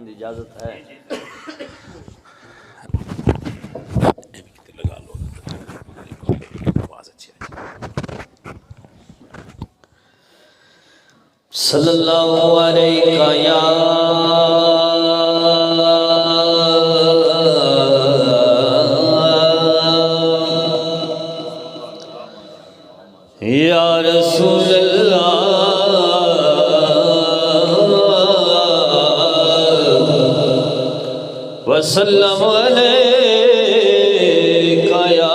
फरमान दी इजाजत है। लगा लो आवाज अच्छी है। सल्लल्लाहु अलैहि या रसूल अल्लाह वसल्लम अलैका या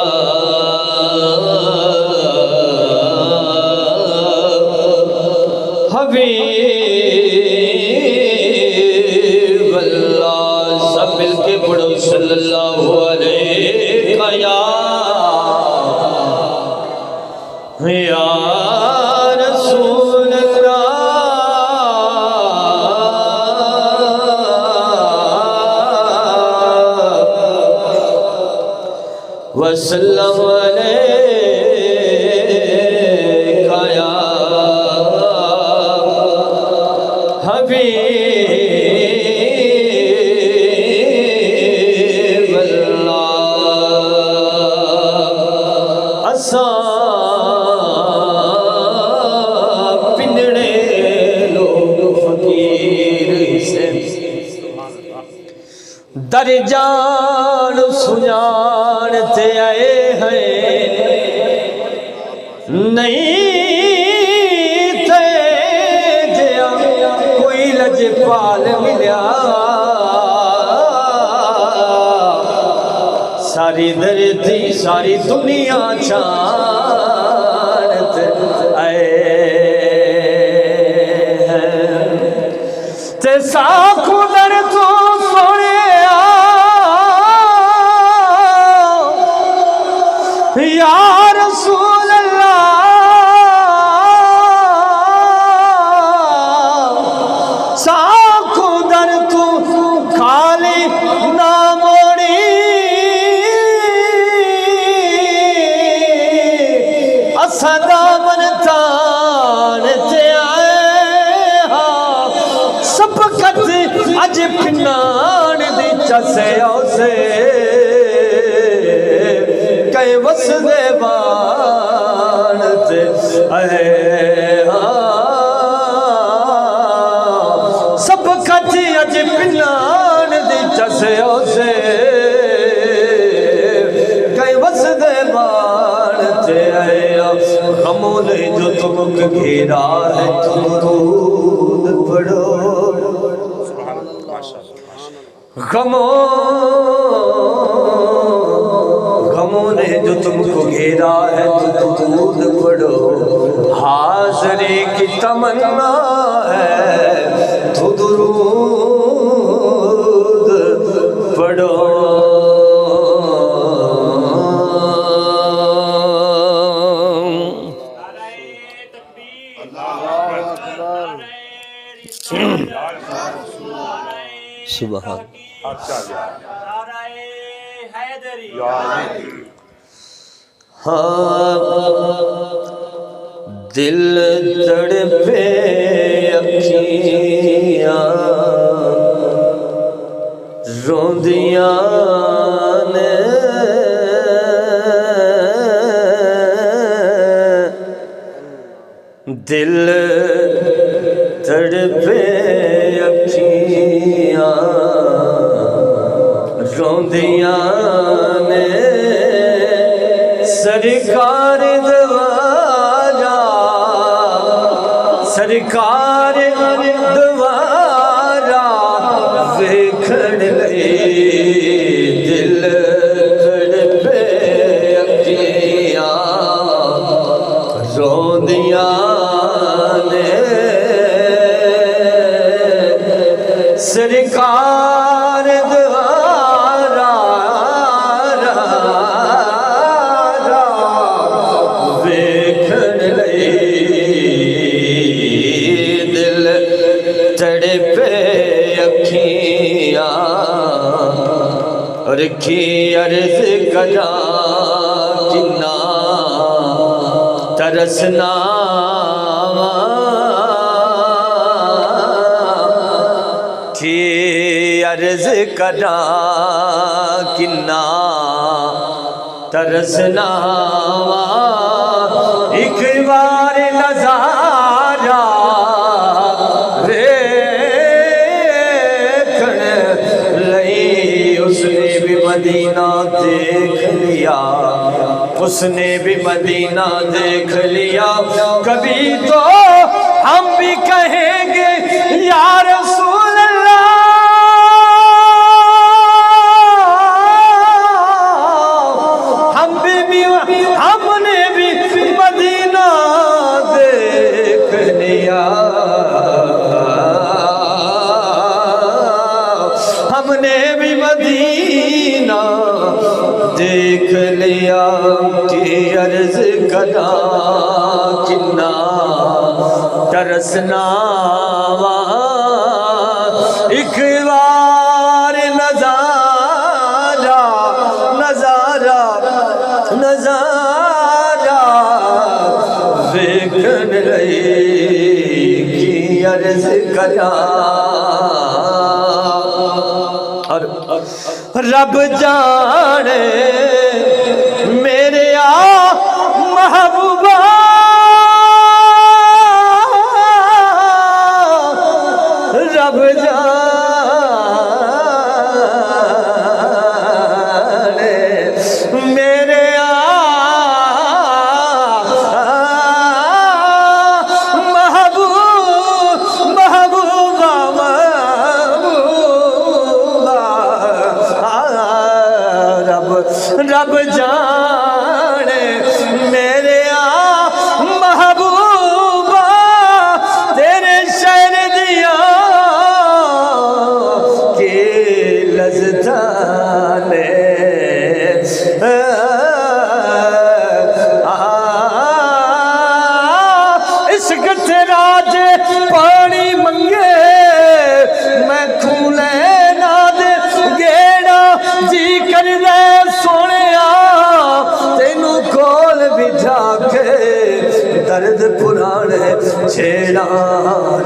हबीब अल्लाह। सब मिलके पढ़ो सल्लल्लाहु अलैका या रसूल अल्लाह वसल्लम अलैका या हबीब अल्लाह। असा पिंजड़े लोग फकीर से दर जान सुजानते आए हैं, नहीं थे जया कोई लजपाल मिल्या। सारी धरती सारी दुनिया जानत आए हैं ते साखू दर तो सोने या रसूल अल्लाह। साखू दर तू खाली ना मोड़ी, असदा मन तान ते आए हाँ। सब कत अज पिनान दी चसे औसे कई वसदे बाण ते आए हाँ। सब कत अज पिनान दी चसे औसे कई वसदे बाण ते आए। गमों ने जो तुमको घेरा है तुम दूध पढ़ो। गमों ने जो तुमको घेरा है तुम दूध पढ़ो। हाज़री की तमन्ना है तो दुरूद पढ़ो। सुभान हाँ। दिल तड़पे अखियां रोंदियां ने, दिल तड़पे अखियां रोंदियां ने। सरकार दवारा सरकार दवारा वेखण लई दिल तड़पे अखियां रोंदियां ने। सरकार द्वारा वेखण लई दिल तड़पे अखियां। और की अर्ज करा किन्ना तरसना की अर्ज करा किन्ना तरसना एक बार नजारा देखण लई उसने भी मदीना देख लिया, उसने भी मदीना देख लिया। कभी तो हम भी कहेंगे या रसूल अल्लाह, हमने भी मदीना देख लिया, हमने भी मदीना देख लिया। कि अर्ज करा किन्ना तरसना एक बार नजारा नजारा नजारा देखन लई की अर्ज करा। और रब जाने मेरे महबूबा, रब जाने मेरे महबूबा रब जाने मेरे महबूबा तेरे शहर दिया के लज़्ज़ताने इश्क तेरा जे पानी मंगे मैं खूने ना दे गेड़ा जी कर दे सोने तेनू कोल बिठा के दर्द पुराने छेड़ा।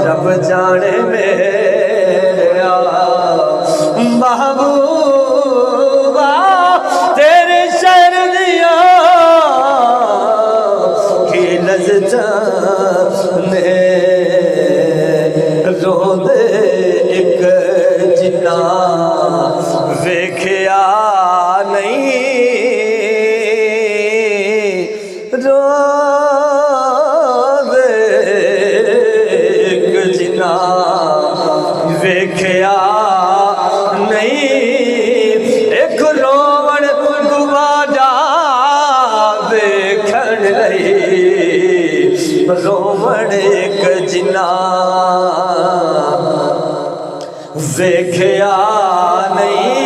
रब जाने मेरा महबूबा तेरे शहर दिया की लज़्ज़ताने रो दे एक जिन्ना वेख्या नहीं रो दे एक जिन्ना वेख्या नहीं। एक रोवण गुवाड़ा वेखण लई रोवण एक जिन्ना वेख्या नहीं।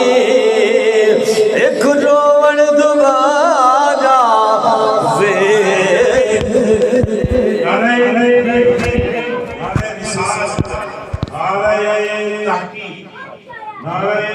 एक रोवण दुबारा नारे